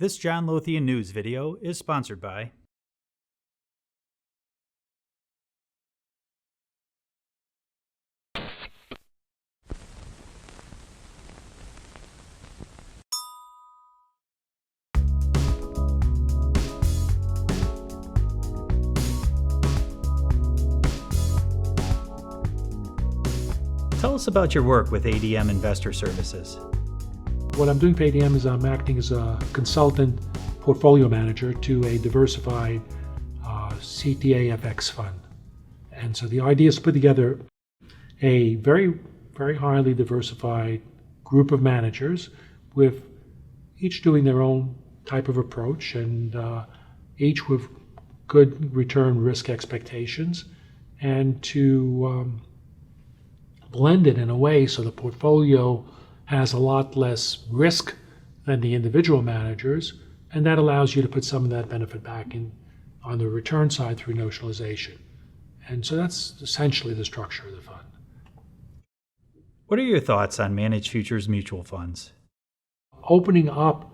This John Lothian News video is sponsored by Tell us about your work with ADM Investor Services. What I'm doing for ADM is I'm acting as a consultant portfolio manager to a diversified CTA FX fund. And so the idea is to put together a very, very highly diversified group of managers with each doing their own type of approach and each with good return risk expectations, and to blend it in a way so the portfolio has a lot less risk than the individual managers, and that allows you to put some of that benefit back in on the return side through notionalization. And so that's essentially the structure of the fund. What are your thoughts on managed futures mutual funds? Opening up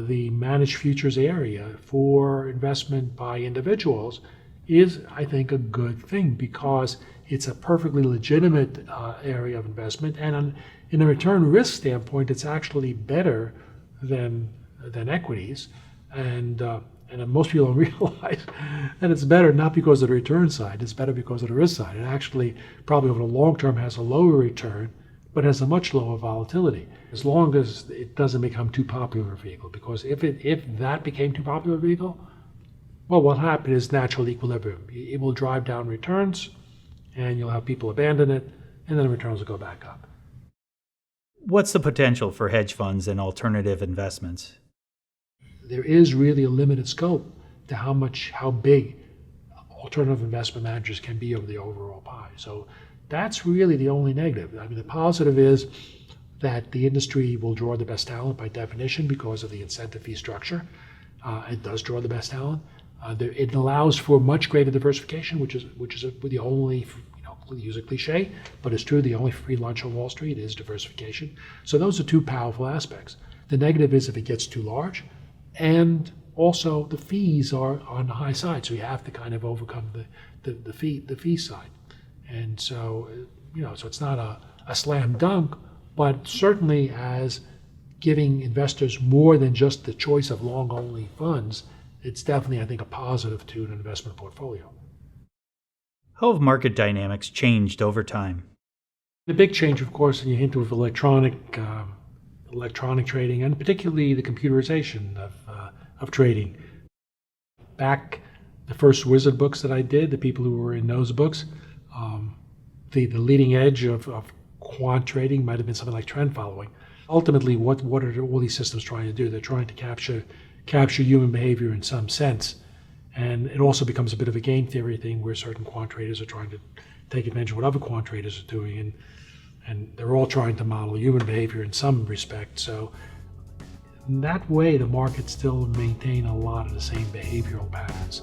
the managed futures area for investment by individuals is, I think, a good thing, because it's a perfectly legitimate area of investment, and in a return risk standpoint, it's actually better than equities, and most people don't realize that it's better not because of the return side, it's better because of the risk side. It actually probably over the long term has a lower return, but has a much lower volatility, as long as it doesn't become too popular a vehicle. Because if that became too popular a vehicle, well, what happened is natural equilibrium. It will drive down returns, and you'll have people abandon it, and then the returns will go back up. What's the potential for hedge funds and alternative investments? There is really a limited scope to how big alternative investment managers can be over the overall pie. So that's really the only negative. I mean, the positive is that the industry will draw the best talent by definition because of the incentive fee structure. It does draw the best talent. It allows for much greater diversification, which is the only, use a cliche, but it's true, the only free lunch on Wall Street is diversification. So those are two powerful aspects. The negative is if it gets too large, and also the fees are on the high side, so you have to kind of overcome the fee side. And so, so it's not a slam dunk, but certainly as giving investors more than just the choice of long-only funds, it's definitely, I think, a positive to an investment portfolio. How have market dynamics changed over time? The big change, of course, and you hint with electronic trading, and particularly the computerization of trading. Back the first Wizard books that I did, the people who were in those books, the leading edge of quant trading might have been something like trend following. Ultimately, what are all these systems trying to do? They're trying to capture human behavior in some sense. And it also becomes a bit of a game theory thing where certain quant traders are trying to take advantage of what other quant traders are doing, and they're all trying to model human behavior in some respect. So in that way, the markets still maintain a lot of the same behavioral patterns.